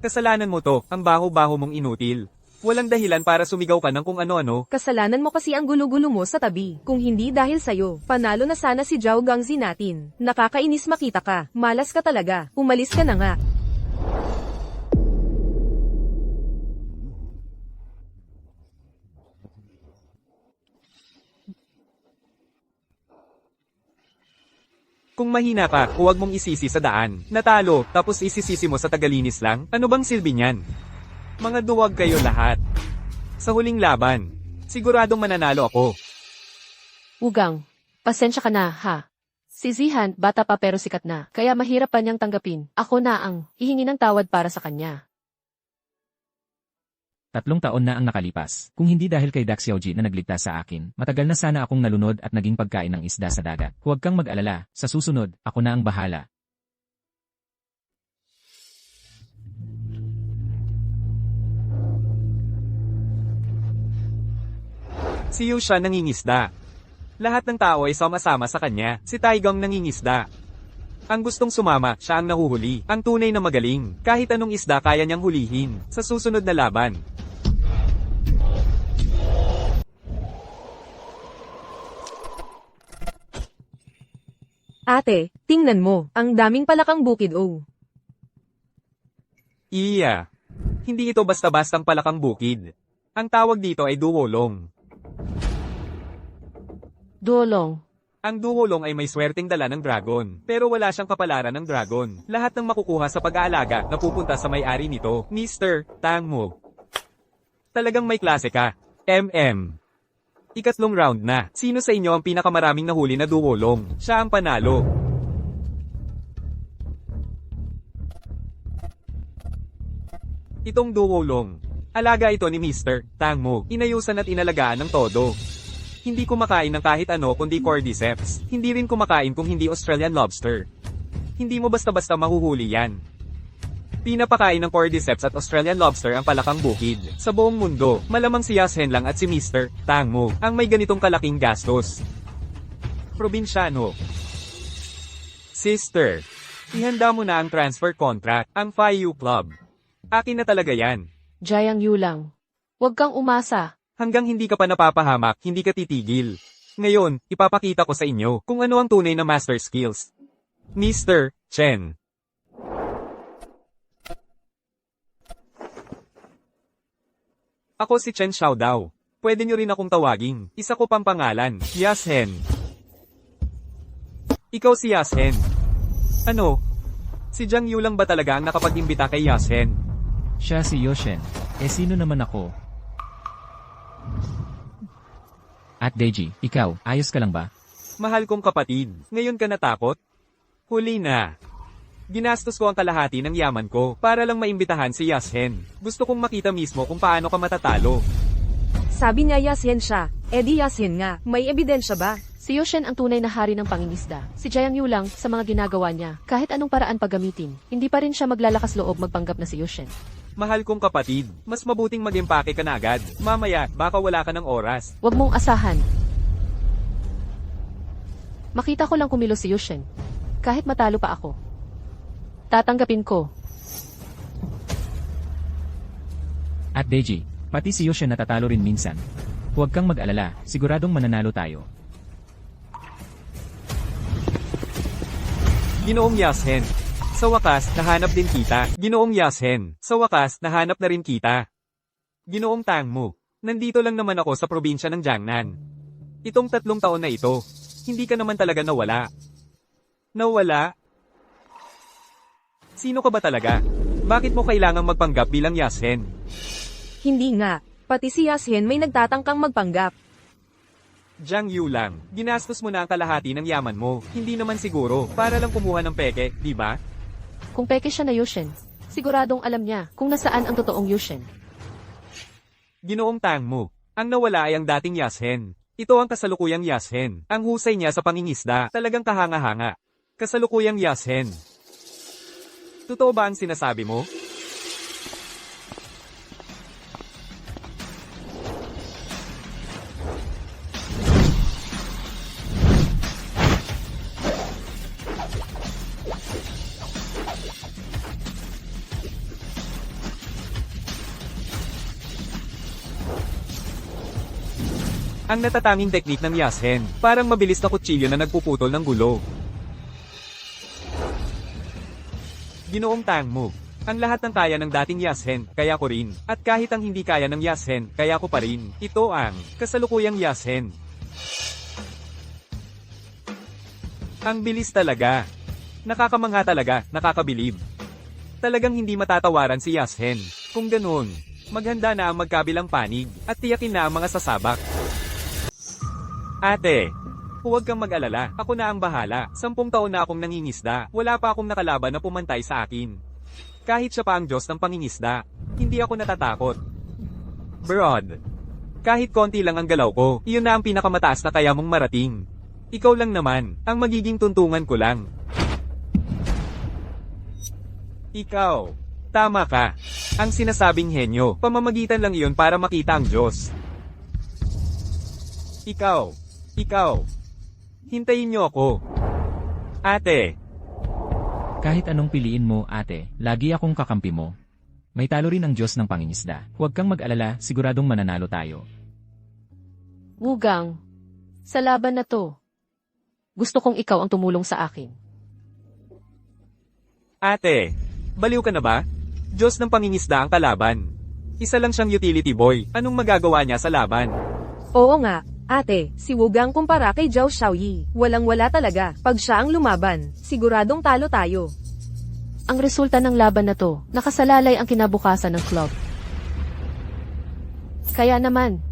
Kasalanan mo to, ang baho-baho mong inutil. Walang dahilan para sumigaw ka ng kung ano-ano. Kasalanan mo kasi ang gulo-gulo mo sa tabi. Kung hindi dahil sa'yo, panalo na sana si Zhao Gongzi natin. Nakakainis makita ka. Malas ka talaga. Umalis ka na nga. Kung mahina ka, huwag mong isisi sa daan. Natalo, tapos isisisi mo sa tagalinis lang? Ano bang silbi niyan? Mga duwag kayo lahat. Sa huling laban, siguradong mananalo ako. Ugang, pasensya ka na, ha? Si Zihan, bata pa pero sikat na, kaya mahirap pa niyang tanggapin. Ako na ang hihingi ng tawad para sa kanya. 3 taon na ang nakalipas. Kung hindi dahil kay Dax Xiaoji na nagligtas sa akin, matagal na sana akong nalunod at naging pagkain ng isda sa dagat. Huwag kang mag-alala, sa susunod, ako na ang bahala. Si Yusha nangingisda. Lahat ng tao ay sama-sama sa kanya. Si Taigong nangingisda. Ang gustong sumama, siya ang nahuhuli. Ang tunay na magaling. Kahit anong isda kaya niyang hulihin. Sa susunod na laban. Ate, tingnan mo, ang daming palakang bukid oh. Iya. Hindi ito basta-bastang palakang bukid. Ang tawag dito ay duwolong. Duolong. Ang duwolong ay may swerteng dala ng dragon, pero wala siyang kapalaran ng dragon. Lahat ng makukuha sa pag-aalaga napupunta sa may-ari nito, Mr. Tang Mo. Talagang may klase ka. MM. Ikatlong round na. Sino sa inyo ang pinakamaraming nahuli na duwolong? Siya ang panalo. Itong duwolong. Alaga ito ni Mr. Tang Mo. Inayusan at inalagaan ng todo. Hindi kumakain ng kahit ano kundi cordyceps. Hindi rin kumakain kung hindi Australian lobster. Hindi mo basta-basta mahuhuli yan. Pinapakain ng cordyceps at Australian lobster ang palakang bukid. Sa buong mundo, malamang si Yashen lang at si Mr. Tang Mo ang may ganitong kalaking gastos. Probinsyano. Sister, ihanda mo na ang transfer contract, ang FIU Club. Akin na talaga yan. Jayang Yulang. Huwag kang umasa. Hanggang hindi ka pa napapahamak, hindi ka titigil. Ngayon, ipapakita ko sa inyo kung ano ang tunay na master skills. Mr. Chen. Ako si Chen Xiaodao. Pwede nyo rin akong tawagin. Isa ko pang pangalan, Yashen. Ikaw si Yashen. Ano? Si Jiang Yu lang ba talaga ang nakapag-imbita kay Yashen? Siya si Yoshen. Sino naman ako? At Deji, ikaw, ayos ka lang ba? Mahal kong kapatid, ngayon ka natakot? Huli na. Ginastos ko ang kalahati ng yaman ko para lang maimbitahan si Yashen. Gusto kong makita mismo kung paano ka matatalo. Sabi niya Yashen siya, edi Yashen nga, may ebidensya ba? Si Yoshen ang tunay na hari ng pangingisda. Si Jayang Yulang sa mga ginagawa niya, kahit anong paraan paggamitin, hindi pa rin siya maglalakas loob magpanggap na si Yoshen. Mahal kong kapatid, mas mabuting mag-empake ka na agad. Mamaya, baka wala ka ng oras. Huwag mong asahan. Makita ko lang kumilos si Yoshen. Kahit matalo pa ako. Tatanggapin ko. At Deji, pati si Yoshen natatalo rin minsan. Huwag kang mag-alala, siguradong mananalo tayo. Ginoong Yashen. Sa wakas, nahanap din kita. Ginoong Yashen. Sa wakas, nahanap na rin kita. Ginoong Tang Mo. Nandito lang naman ako sa probinsya ng Jiangnan. Itong 3 taon na ito, hindi ka naman talaga nawala. Nawala? Sino ka ba talaga? Bakit mo kailangang magpanggap bilang Yashen? Hindi nga, pati si Yashen may nagtatangkang magpanggap. Jiang Yu lang, ginastos mo na ang kalahati ng yaman mo. Hindi naman siguro, para lang kumuha ng peke, di ba? Kung peke siya na Yoshen, siguradong alam niya kung nasaan ang totoong Yoshen. Ginoong Tang Mo. Ang nawala ay ang dating Yashen. Ito ang kasalukuyang Yashen. Ang husay niya sa pangingisda, talagang kahanga-hanga. Kasalukuyang Yashen. Totoo ba ang sinasabi mo? Ang natatanging teknik ng Yashen, parang mabilis na kutsilyo na nagpuputol ng gulo. Ginoong Tang Mo. Ang lahat ng kaya ng dating Yashen, kaya ko rin. At kahit ang hindi kaya ng Yashen, kaya ko pa rin. Ito ang kasalukuyang Yashen. Ang bilis talaga. Nakakamangha talaga, nakakabilib. Talagang hindi matatawaran si Yashen. Kung ganoon, Maghanda na ang magkabilang panig, at tiyakin na ang mga sasabak. Ate, huwag kang mag-alala, ako na ang bahala. 10 taon na akong nangingisda, wala pa akong nakalaban na pumantay sa akin. Kahit siya pa ang Diyos ng pangingisda, hindi ako natatakot. Broad. Kahit konti lang ang galaw ko, iyon na ang pinakamataas na kaya mong marating. Ikaw lang naman, ang magiging tuntungan ko lang. Ikaw. Tama ka. Ang sinasabing henyo, pamamagitan lang iyon para makita ang Diyos. Ikaw. Hintayin niyo ako. Ate. Kahit anong piliin mo, ate, lagi akong kakampi mo. May talo rin ang Diyos ng pangingisda. Huwag kang mag-alala, siguradong mananalo tayo. Wugang, sa laban na to, gusto kong ikaw ang tumulong sa akin. Ate. Baliw ka na ba? Diyos ng pangingisda ang kalaban. Isa lang siyang utility boy, anong magagawa niya sa laban? Oo nga, ate, si Wugang kumpara kay Zhao Xiaoyi. Walang-wala talaga. Pag siya ang lumaban, siguradong talo tayo. Ang resulta ng laban na to, nakasalalay ang kinabukasan ng club. Kaya naman,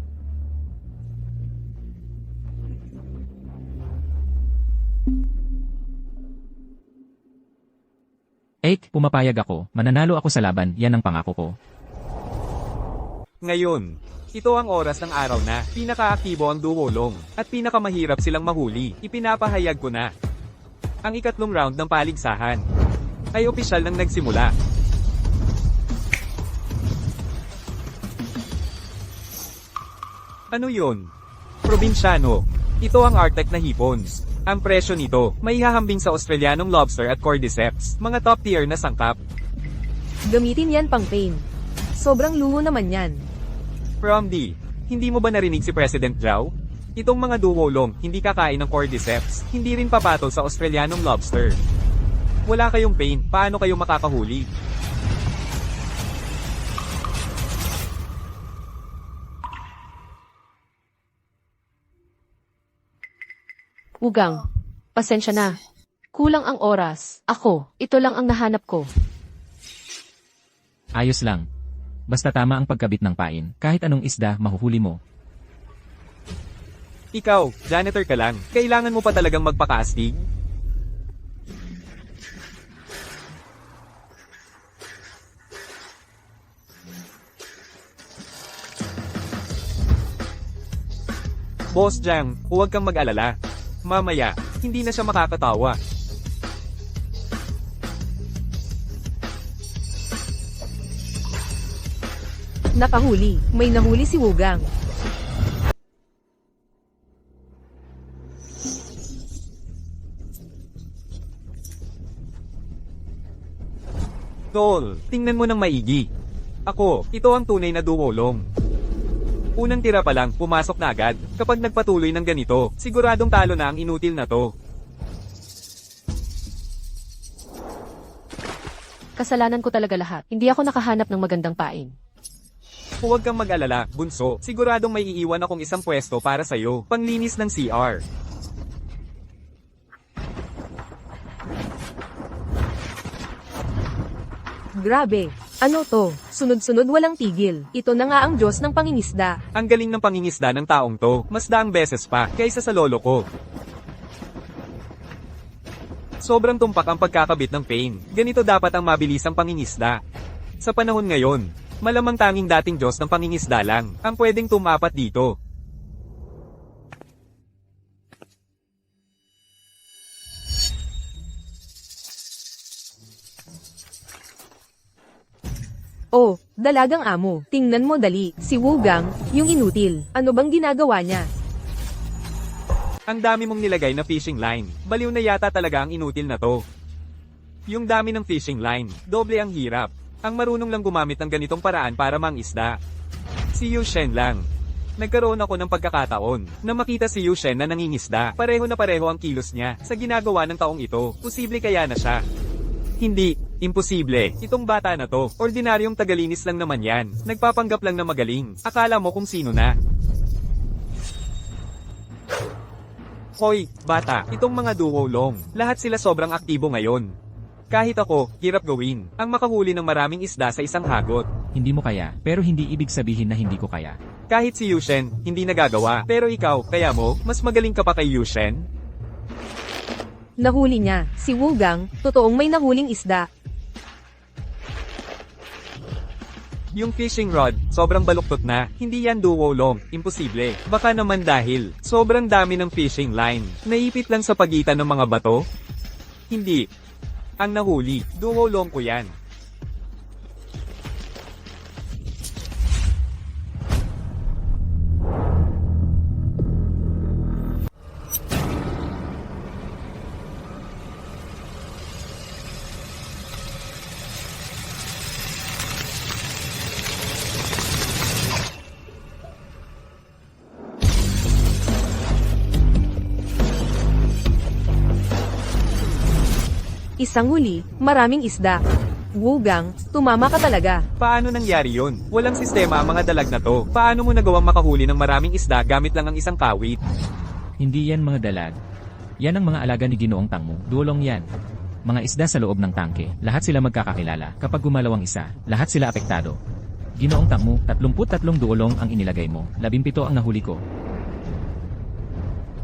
Pumapayag ako, mananalo ako sa laban, yan ang pangako ko. Ngayon, ito ang oras ng araw na pinakaaktibo ang duwolong at pinakamahirap silang mahuli. Ipinapahayag ko na. Ang ikatlong round ng paligsahan ay opisyal nang nagsimula. Ano yun? Probinsyano. Ito ang Arctic na hipon. Ang presyo nito, may hahambing sa Australianong lobster at cordyceps, mga top tier na sangkap. Gamitin yan pang pain. Sobrang luho naman yan. From D, hindi mo ba narinig si President Zhao? Itong mga duwolong, hindi kakain ng cordyceps, hindi rin papatol sa Australianong lobster. Wala kayong pain, paano kayo makakahuli? Wugang, pasensya na. Kulang ang oras. Ako, ito lang ang nahanap ko. Ayos lang. Basta tama ang pagkabit ng pain, kahit anong isda mahuhuli mo. Ikaw, janitor ka lang, kailangan mo pa talagang magpakaastig? Boss Jiang, huwag kang mag-alala. Mamaya, hindi na siya makakatawa. Nakahuli. May nahuli si Wugang. Tol, tingnan mo ng maigi. Ako, ito ang tunay na duwolong. Unang tira pa lang, pumasok na agad. Kapag nagpatuloy ng ganito, siguradong talo na ang inutil na to. Kasalanan ko talaga lahat. Hindi ako nakahanap ng magandang pain. Huwag kang mag-alala, bunso. Siguradong may iiwan akong isang pwesto para sa'yo. Panglinis ng CR. Grabe. Ano to? Sunod-sunod walang tigil. Ito na nga ang Diyos ng pangingisda. Ang galing ng pangingisda ng taong to, mas daang beses pa, kaysa sa lolo ko. Sobrang tumpak ang pagkakabit ng pain. Ganito dapat ang mabilisang pangingisda. Sa panahon ngayon, malamang tanging dating Diyos ng pangingisda lang, ang pwedeng tumapat dito. Oh, dalagang amo. Tingnan mo dali. Si Wugang, yung inutil. Ano bang ginagawa niya? Ang dami mong nilagay na fishing line. Baliw na yata talaga ang inutil na to. Yung dami ng fishing line, doble ang hirap. Ang marunong lang gumamit ng ganitong paraan para mangisda. Si Yu Shen lang. Nagkaroon ako ng pagkakataon na makita si Yu Shen na nangingisda. Pareho na pareho ang kilos niya sa ginagawa ng taong ito. Posible kaya na siya? Hindi. Imposible. Itong bata na to, ordinaryong tagalinis lang naman yan. Nagpapanggap lang na magaling. Akala mo kung sino na. Hoy, bata, itong mga duwolong, lahat sila sobrang aktibo ngayon. Kahit ako, hirap gawin, ang makahuli ng maraming isda sa isang hagot. Hindi mo kaya, pero hindi ibig sabihin na hindi ko kaya. Kahit si Yushen, hindi nagagawa. Pero ikaw, kaya mo, mas magaling ka pa kay Yushen? Nahuli niya, si Wugang, totoong may nahuling isda. Yung fishing rod, sobrang baluktot na, hindi yan duo long, imposible. Baka naman dahil, sobrang dami ng fishing line, naipit lang sa pagitan ng mga bato? Hindi. Ang nahuli, duo long ko yan. Isang huli, maraming isda. Wugang, tumama ka talaga. Paano nangyari yun? Walang sistema ang mga dalag na to. Paano mo nagawang makahuli ng maraming isda gamit lang ang isang kawit? Hindi yan mga dalag. Yan ang mga alaga ni Ginoong Tangmo. Duolong yan. Mga isda sa loob ng tangke. Lahat sila magkakakilala. Kapag gumalaw ang isa, lahat sila apektado. Ginoong Tangmo, 33 duolong ang inilagay mo. 17 ang nahuli ko.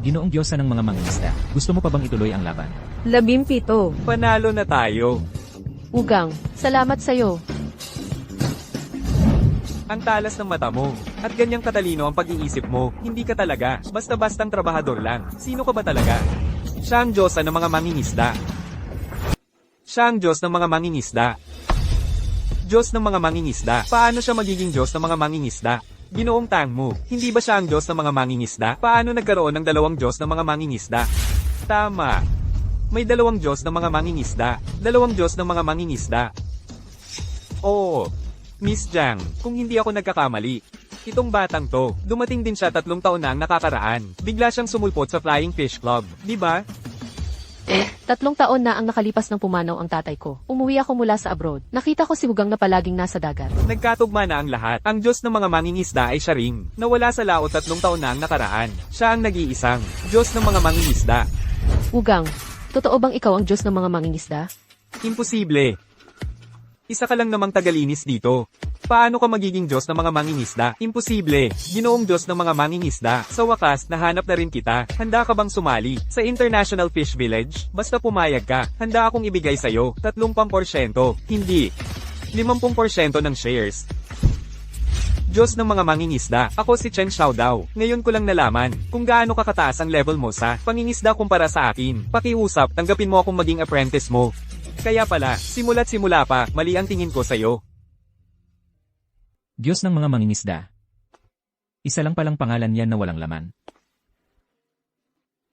Ginoong Diyosa ng mga mangingisda. Gusto mo pa bang ituloy ang laban? 17. Panalo na tayo. Wugang, salamat sa'yo. Ang talas ng mata mo. At ganyang katalino ang pag-iisip mo. Hindi ka talaga. Basta-bastang trabahador lang. Sino ka ba talaga? Siya ang Diyosa ng mga mangingisda. Siya ang Diyos ng mga mangingisda. Diyos ng mga mangingisda. Paano siya magiging Diyos ng mga mangingisda? Ginoong Tangmo, hindi ba siya ang Diyos ng mga mangingisda? Paano nagkaroon ng dalawang Diyos ng mga mangingisda? Tama. May dalawang Diyos ng mga mangingisda. Dalawang Diyos ng mga mangingisda. Oo. Miss Jiang, kung hindi ako nagkakamali. Itong batang to, dumating din siya 3 taon na ang nakakaraan. Bigla siyang sumulpot sa Flying Fish Club, di ba? 3 taon na ang nakalipas ng pumanaw ang tatay ko. Umuwi ako mula sa abroad. Nakita ko si Wugang na palaging nasa dagat. Nagkatugma na ang lahat. Ang Diyos ng mga mangingisda ay siya rin. Nawala sa laot 3 taon na ang nakaraan. Siya ang nag-iisang Diyos ng mga mangingisda. Wugang, totoo bang ikaw ang Diyos ng mga mangingisda? Imposible. Isa ka lang namang tagalinis dito. Paano ka magiging Diyos ng mga mangingisda? Imposible. Ginoong Diyos ng mga mangingisda. Sa wakas, nahanap na rin kita. Handa ka bang sumali sa International Fish Village? Basta pumayag ka, handa akong ibigay sa'yo 30%. Hindi. 50% ng shares. Diyos ng mga mangingisda. Ako si Chen Xiaodao. Ngayon ko lang nalaman kung gaano kakataas ang level mo sa pangingisda kumpara sa akin. Pakiusap, tanggapin mo akong maging apprentice mo. Kaya pala, simula't simula pa, mali ang tingin ko sa'yo. Diyos ng mga mangingisda. Isa lang palang pangalan yan na walang laman.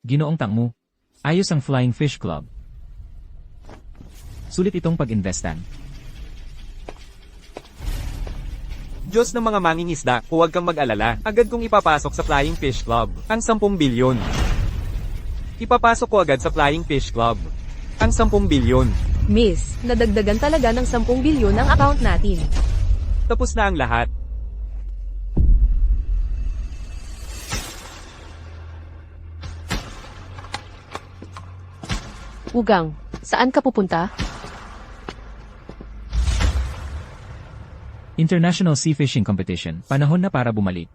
Ginoong Tangmo, ayos ang Flying Fish Club. Sulit itong pag-investan. Diyos ng mga mangingisda, huwag kang mag-alala. Agad kong ipapasok sa Flying Fish Club ang 10 bilyon. Ipapasok ko agad sa Flying Fish Club ang 10 bilyon. Miss, nadagdagan talaga ng 10 bilyon ang account natin. Tapos na ang lahat. Wugang, saan ka pupunta? International Sea Fishing Competition. Panahon na para bumalik.